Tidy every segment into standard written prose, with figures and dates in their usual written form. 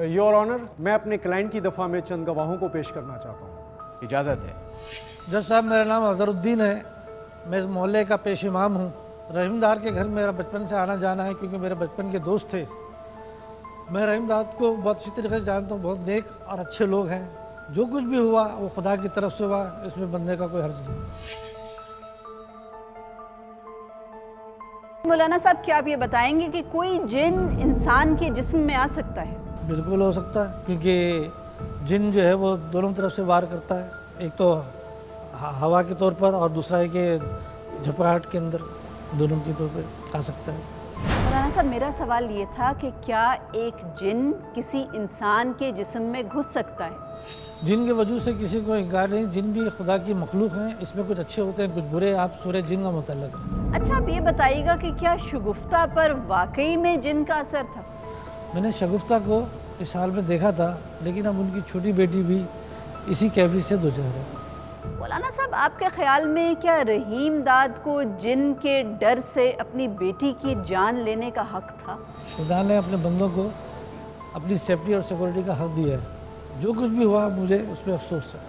Your honour, मैं अपने client की दफ़ा में चंद गवाहों को पेश करना चाहता हूँ। इजाज़त है। जज साहब, मेरा नाम अजहरुद्दीन है, मैं इस मोहल्ले का पेश इमाम हूँ। रहीमदाद के घर मेरा बचपन से आना जाना है क्योंकि मेरे बचपन के दोस्त थे। मैं रहीमदाद को बहुत अच्छी तरीके से जानता हूँ, बहुत नेक और अच्छे लोग हैं। जो कुछ भी हुआ वो खुदा की तरफ से हुआ, इसमें बंदे का कोई हर्ज नहीं। मौलाना साहब, क्या आप ये बताएंगे कि कोई जिन इंसान के जिस्म में आ सकता है? बिल्कुल हो सकता है, क्योंकि जिन जो है वो दोनों तरफ से वार करता है। एक तो हवा के तौर पर और दूसरा है कि झपराहट के अंदर, दोनों के तौर पर आ सकता है। मौलाना साहब, मेरा सवाल ये था कि क्या एक जिन किसी इंसान के जिस्म में घुस सकता है? जिन के वजूद से किसी को इनकार नहीं, जिन भी खुदा की मखलूक हैं, इसमें कुछ अच्छे होते हैं कुछ बुरे। आप सूरह जिन का मुतल्लिक़ है। अच्छा, आप ये बताइएगा कि क्या शगुफ्ता पर वाकई में जिन का असर था? मैंने शगुफ्ता को इस हाल में देखा था, लेकिन अब उनकी छोटी बेटी भी इसी कैफियत से दो चार है। मौलाना साहब, आपके ख्याल में क्या रहीमदाद को जिन के डर से अपनी बेटी की जान लेने का हक था? खुदा ने अपने बंदों को अपनी सेफ्टी और सिक्योरिटी का हक दिया है। जो कुछ भी हुआ मुझे उस पर अफसोस है।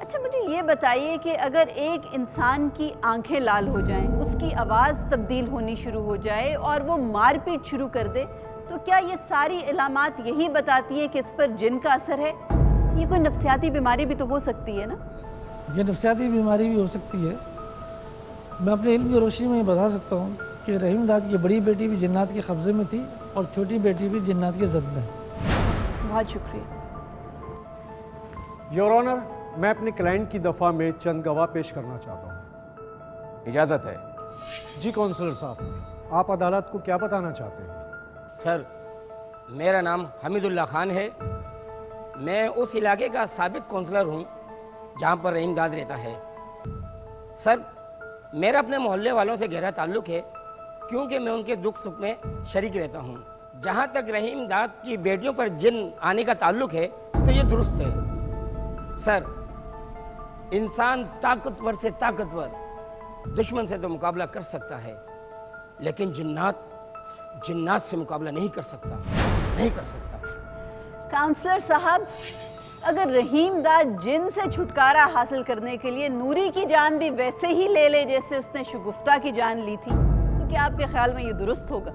अच्छा, मुझे ये बताइए कि अगर एक इंसान की आंखें लाल हो जाएं, उसकी आवाज़ तब्दील होनी शुरू हो जाए और वो मारपीट शुरू कर दे, तो क्या ये सारी इलामात यही बताती है कि इस पर जिन का असर है? ये कोई नफ्सियाती बीमारी भी तो हो सकती है ना? ये नफ्सियाती बीमारी भी हो सकती है। मैं अपने इल्म की रोशनी में ये बता सकता हूँ कि रहीमदाद की बड़ी बेटी भी जिन्नात के कब्ज़े में थी और छोटी बेटी भी जिन्नात के ज़द में। बहुत शुक्रिया। योर ऑनर, मैं अपने क्लाइंट की दफ़ा में चंद गवाह पेश करना चाहता हूँ। इजाज़त है। जी काउंसलर साहब, आप अदालत को क्या बताना चाहते हैं? सर, मेरा नाम हमीदुल्लाह खान है। मैं उस इलाके का साबिक काउंसलर हूँ जहाँ पर रहीमदाद रहता है। सर, मेरा अपने मोहल्ले वालों से गहरा ताल्लुक़ है क्योंकि मैं उनके दुख सुख में शरीक रहता हूँ। जहाँ तक रहीमदाद की बेटियों पर जिन आने का ताल्लुक़ है तो ये दुरुस्त है। सर, इंसान ताकतवर से ताकतवर दुश्मन से तो मुकाबला कर सकता है, लेकिन जिन्नात से मुकाबला नहीं कर सकता। काउंसलर साहब, अगर रहीमदाद जिन से छुटकारा हासिल करने के लिए नूरी की जान भी वैसे ही ले ले जैसे उसने शगुफ्ता की जान ली थी, तो क्या आपके ख्याल में ये दुरुस्त होगा?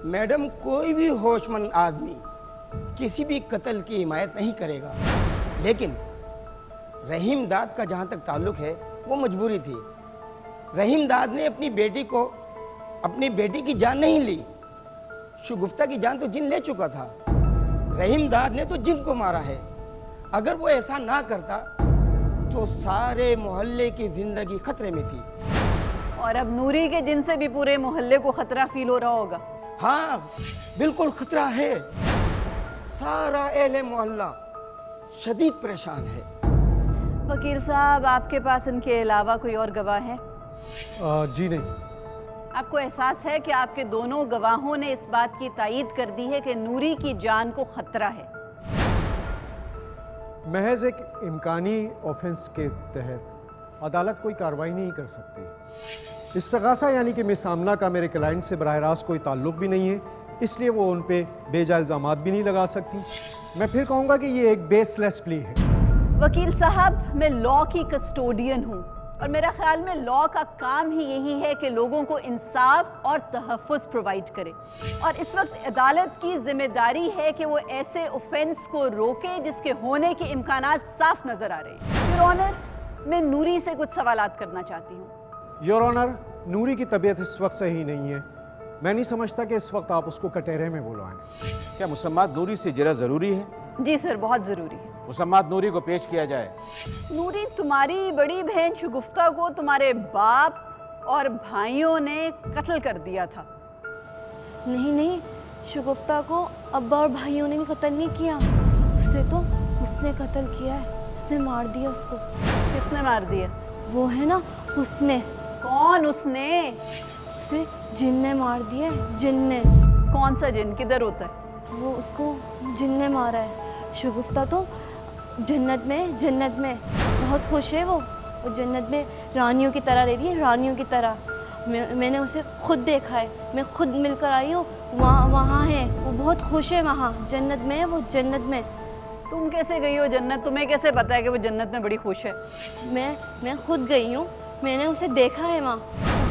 मैडम, कोई भी होशमंद आदमी किसी भी कत्ल की हिमायत नहीं करेगा, लेकिन रहीमदाद का जहाँ तक ताल्लुक़ है वो मजबूरी थी। रहीमदाद ने अपनी बेटी की जान नहीं ली, शगुफ्ता की जान तो जिन ले चुका था। रहीमदाद ने तो जिन को मारा है। अगर वो ऐसा ना करता तो सारे मोहल्ले की जिंदगी खतरे में थी। और अब नूरी के जिन से भी पूरे मोहल्ले को खतरा फील हो रहा होगा। हाँ, बिल्कुल खतरा है। सारा एहले मोहल्ला शदीद परेशान है। वकील साहब, आपके पास इनके अलावा कोई और गवाह है? जी नहीं। आपको एहसास है कि आपके दोनों गवाहों ने इस बात की तायीद कर दी है कि नूरी की जान को खतरा है? महज एक इम्कानी ऑफेंस के तहत अदालत कोई कार्रवाई नहीं कर सकती। इस्तगासा यानी कि मिसामला का मेरे क्लाइंट से बराह रास्त कोई ताल्लुक भी नहीं है, इसलिए वो उन पे बेजा इल्ज़ामात भी नहीं लगा सकती। मैं फिर कहूँगा कि ये एक बेसलेस प्ली है। वकील साहब, मैं लॉ की कस्टोडियन हूँ और मेरा ख्याल में लॉ का काम ही यही है कि लोगों को इंसाफ और तहफ़्फ़ुज़ प्रोवाइड करे, और इस वक्त अदालत की जिम्मेदारी है कि वो ऐसे ऑफेंस को रोके जिसके होने के इम्कानात साफ नज़र आ रहे हैं। योर ऑनर, मैं नूरी से कुछ सवालात करना चाहती हूँ। योर ऑनर, नूरी की तबीयत इस वक्त सही नहीं है। मैं नहीं समझता कि इस वक्त आप उसको कटहरे में बुलवाएं। क्या मुसम्मात नूरी से इजरा ज़रूरी है? जी सर, बहुत ज़रूरी है। मुसम्मात नूरी को पेश किया जाए। नूरी, तुम्हारी बड़ी बहन शगुफ्ता को तुम्हारे बाप और भाइयों ने कत्ल कर दिया था। नहीं, शगुफ्ता को अब्बा और भाइयों ने कत्ल नहीं किया, उसे तो उसने कत्ल किया है। उसने मार दिया उसको। किसने मार दिया? वो है ना, उसने। कौन उसने? उसे जिन ने मार दिया है। जिन ने? कौन सा जिन? किधर होता है वो? उसको जिन ने मारा है। शगुफ्ता तो जन्नत में बहुत खुश है। वो जन्नत में रानियों की तरह रह रही है, रानियों की तरह। मैंने उसे खुद देखा है, मैं खुद मिलकर आई हूँ। वहाँ है, वो बहुत खुश है, वहाँ जन्नत में है, वो जन्नत में। तुम कैसे गई हो जन्नत? तुम्हें कैसे पता है कि वो जन्नत में बड़ी खुश है? मैं खुद गई हूँ, मैंने उसे देखा है वहाँ,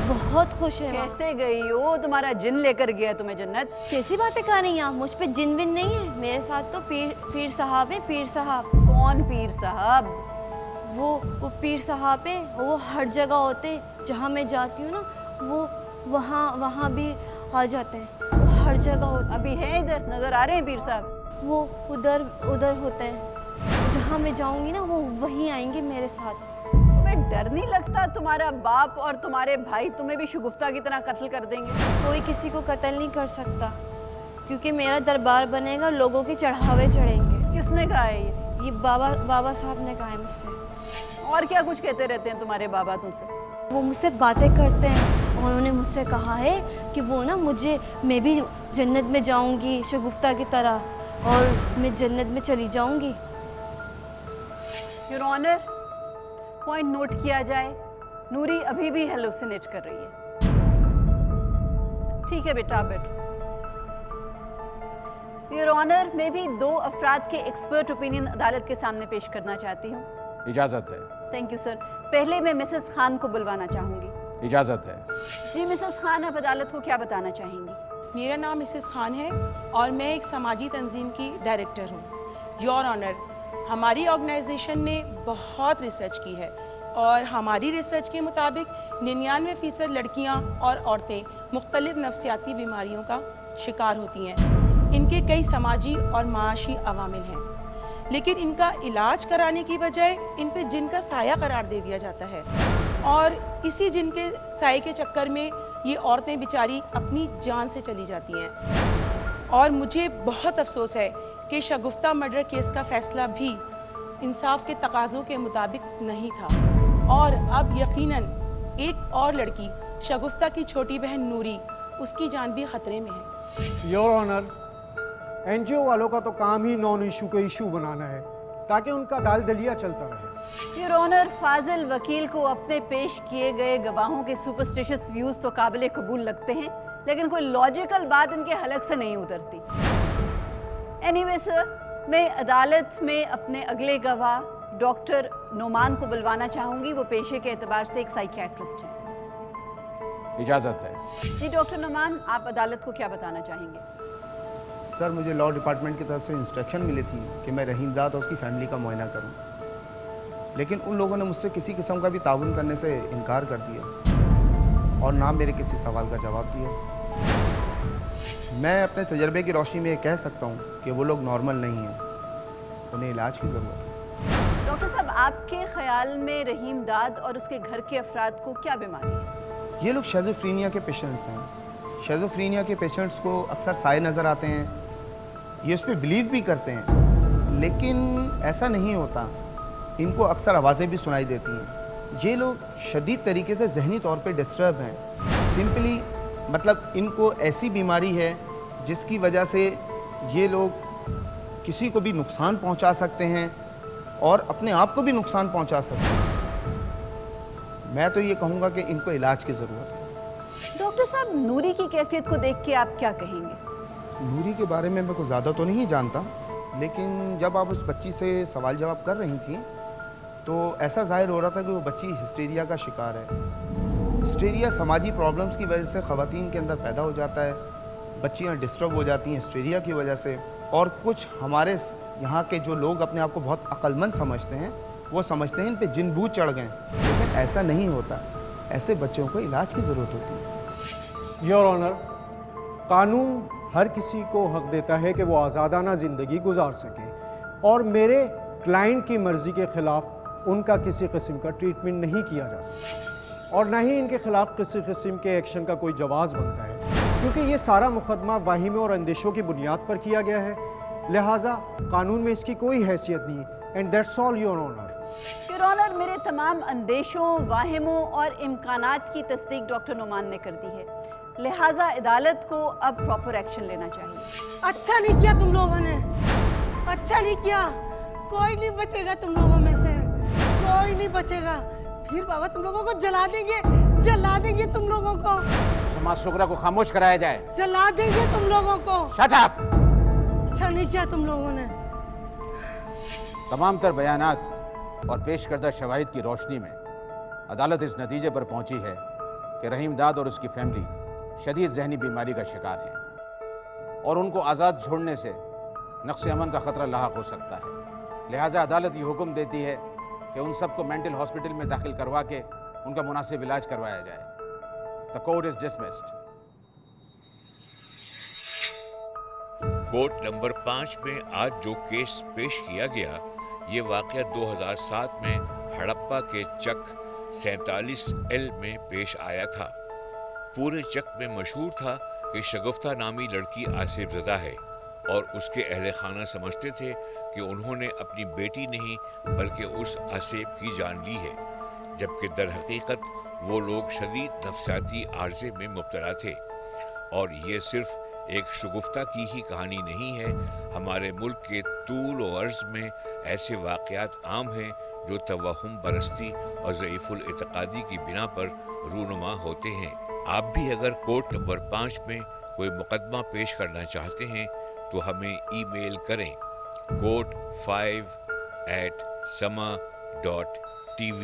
बहुत खुश है। कैसे गई हो? तुम्हारा जिन लेकर गया तुम्हें जन्नत? कैसी बातें कर रही हैं आप? मुझ पे जिन विन नहीं है, मेरे साथ तो पीर साहब है, पीर साहब। कौन पीर साहब? वो पीर साहब है, वो हर जगह होते, जहाँ मैं जाती हूँ ना, वो वहाँ भी आ जाते हैं, वो हर जगह होते। अभी है इधर? नजर आ रहे हैं पीर साहब? वो उधर होते हैं, जहाँ मैं जाऊँगी ना वो वहीं आएंगे मेरे साथ। तुम्हें डर नहीं लगता तुम्हारा बाप और तुम्हारे भाई तुम्हें भी शगुफ्ता की तरह कत्ल कर देंगे? कोई किसी को कत्ल नहीं कर सकता, क्योंकि मेरा दरबार बनेगा, लोगों के चढ़ावे चढ़ेंगे। किसने कहा है ये बाबा साहब ने कहा है मुझसे। और क्या कुछ कहते रहते हैं तुम्हारे बाबा तुमसे? वो मुझसे बातें करते हैं, और उन्होंने मुझसे कहा है कि वो ना मैं भी जन्नत में जाऊंगी शगुफ्ता की तरह, और मैं जन्नत में चली जाऊंगी। योर ऑनर, पॉइंट नोट किया जाए, नूरी अभी भी हेलुसिनेट कर रही है। ठीक है बेटा, बैठो। योर ऑनर, मैं भी 2 अफराद के एक्सपर्ट ओपिनियन अदालत के सामने पेश करना चाहती हूँ। इजाजत है। Thank you sir. पहले मैं मिसेस खान को बुलवाना चाहूँगी। इजाजत है। जी मिसेस खान, आप अदालत को क्या बताना चाहेंगी? मेरा नाम मिसेस खान है और मैं एक समाजी तंजीम की डायरेक्टर हूँ। योर ऑनर, हमारी ऑर्गेनाइजेशन ने बहुत रिसर्च की है और हमारी रिसर्च के मुताबिक 99% लड़कियाँ और औरतें मुख्तलिफ नफ्सियाती बीमारियों का शिकार होती हैं। इनके कई समाजी और माशी अवामिल हैं, लेकिन इनका इलाज कराने की बजाय इन पे जिन का साया करार दे दिया जाता है, और इसी जिन के साये के चक्कर में ये औरतें बेचारी अपनी जान से चली जाती हैं। और मुझे बहुत अफसोस है कि शगुफ्ता मर्डर केस का फैसला भी इंसाफ के तकाज़ों के मुताबिक नहीं था, और अब यकीनन एक और लड़की शगुफ्ता की छोटी बहन नूरी, उसकी जान भी खतरे में है। योर ऑनर, एनजीओ वालों का तो काम ही नॉन इशू को इशू बनाना है ताकि उनका दाल दलिया चलता रहे। योर ऑनर, फाजिल वकील को अपने पेश किए गए गवाहों के सुपरस्टिशियस व्यूज तो काबिल कबूल लगते हैं, लेकिन कोई लॉजिकल बात इनके हलक से नहीं उतरती। एनीवे सर, मैं अदालत में अपने अगले गवाह डॉक्टर नोमान को बुलवाना चाहूँगी। वो पेशे के एतबार से एक साइकियाट्रिस्ट हैं। इजाजत है। जी डॉक्टर नोमान, आप अदालत को क्या बताना चाहेंगे? सर, मुझे लॉ डिपार्टमेंट की तरफ से इंस्ट्रक्शन मिली थी कि मैं रहीमजाद और उसकी फैमिली का मुआयना करूं, लेकिन उन लोगों ने मुझसे किसी किस्म का भी ताउन करने से इनकार कर दिया और ना मेरे किसी सवाल का जवाब दिया। मैं अपने तजर्बे की रोशनी में ये कह सकता हूं कि वो लोग नॉर्मल नहीं हैं, उन्हें इलाज की ज़रूरत है। डॉक्टर साहब, आपके ख्याल में रहीमदाद और उसके घर के अफराद को क्या बीमारी है? ये लोग शेज़ोफ्रीनिया के पेशेंट्स हैं। शेज़ोफ्रीनिया के पेशेंट्स को अक्सर साए नज़र आते हैं, ये उस पर बिलीव भी करते हैं, लेकिन ऐसा नहीं होता। इनको अक्सर आवाज़ें भी सुनाई देती हैं। ये लोग शदीद तरीके से जहनी तौर पे डिस्टर्ब हैं। सिंपली मतलब इनको ऐसी बीमारी है जिसकी वजह से ये लोग किसी को भी नुकसान पहुंचा सकते हैं और अपने आप को भी नुकसान पहुंचा सकते हैं। मैं तो ये कहूँगा कि इनको इलाज की ज़रूरत है। डॉक्टर साहब, नूरी की कैफियत को देख के आप क्या कहेंगे? नूरी के बारे में मैं कुछ ज़्यादा तो नहीं जानता, लेकिन जब आप उस बच्ची से सवाल जवाब कर रही थी तो ऐसा जाहिर हो रहा था कि वो बच्ची हिस्टीरिया का शिकार है। हिस्टीरिया समाजी प्रॉब्लम्स की वजह से ख़वातीन के अंदर पैदा हो जाता है। बच्चियाँ डिस्टर्ब हो जाती हैं हिस्टीरिया की वजह से, और कुछ हमारे यहाँ के जो लोग अपने आप को बहुत अक्लमंद समझते हैं, वो समझते हैं इन पे जिन भूत चढ़ गए, लेकिन ऐसा नहीं होता। ऐसे बच्चों को इलाज की ज़रूरत होती है। योर ऑनर, कानून हर किसी को हक देता है कि वो आज़ादाना ज़िंदगी गुजार सके, और मेरे क्लाइंट की मर्ज़ी के ख़िलाफ़ उनका किसी किस्म का ट्रीटमेंट नहीं किया जा सकता, और ना ही इनके ख़िलाफ़ किसी किस्म के एक्शन का कोई जवाज़ बनता है, क्योंकि ये सारा मुकदमा वाहिमे और अंदेशों की बुनियाद पर किया गया है। लिहाजा कानून में इसकी कोई हैसियत नहीं, and that's all your honour. Your honour, मेरे तमाम अंदेशों, वाहिमों और इम्कानात की तस्दीक डॉक्टर नोमान ने कर दी है, लिहाजा अदालत को अब प्रॉपर एक्शन लेना चाहिए। अच्छा नहीं किया तुम लोगों ने, अच्छा नहीं किया। कोई नहीं बचेगा तुम लोगों में से, कोई नहीं बचेगा। फिर बाबा तुम लोगों को जला देंगे, जला देंगे तुम लोगों को, मुसम्मा सुगरा को खामोश कराया जाए। जला देंगे तुम लोगों को। Shut up! अच्छा नहीं किया तुम लोगों ने। तमाम तर बयानात और पेश करदा शवाहिद की रोशनी में अदालत इस नतीजे पर पहुंची है कि रहीमदाद और उसकी फैमिली शदीद जहनी बीमारी का शिकार है और उनको आज़ाद छोड़ने से नक्श अमन का खतरा लाहक हो सकता है। लिहाजा अदालत ये हुक्म देती है कि उन सबको मेंटल हॉस्पिटल में दाखिल करवा के उनका मुनासिब इलाज करवाया जाए। The court is dismissed. Court number 5 में आज जो केस पेश किया गया, ये वाक़या 2007 में हड़प्पा के चक 47L में पेश आया था। पूरे चक में मशहूर था कि शगुफ्ता नामी लड़की आसिफ ज़दा है और उसके अहले खाना समझते थे कि उन्होंने अपनी बेटी नहीं बल्कि उस आसिफ की जान ली है, जबकि दर हकीकत वो लोग शदीद नफसियाती आर्जे में मुब्तला थे। और ये सिर्फ एक शगुफ्ता की ही कहानी नहीं है। हमारे मुल्क के तूल और अर्ज में ऐसे वाक़यात आम हैं जो तवहुम परस्ती और ज़ईफ़ुल इत्क़ादी की बिना पर रूनुमा होते हैं। आप भी अगर कोर्ट नंबर 5 में कोई मुकदमा पेश करना चाहते हैं तो हमें ईमेल करें court5@sama.tv।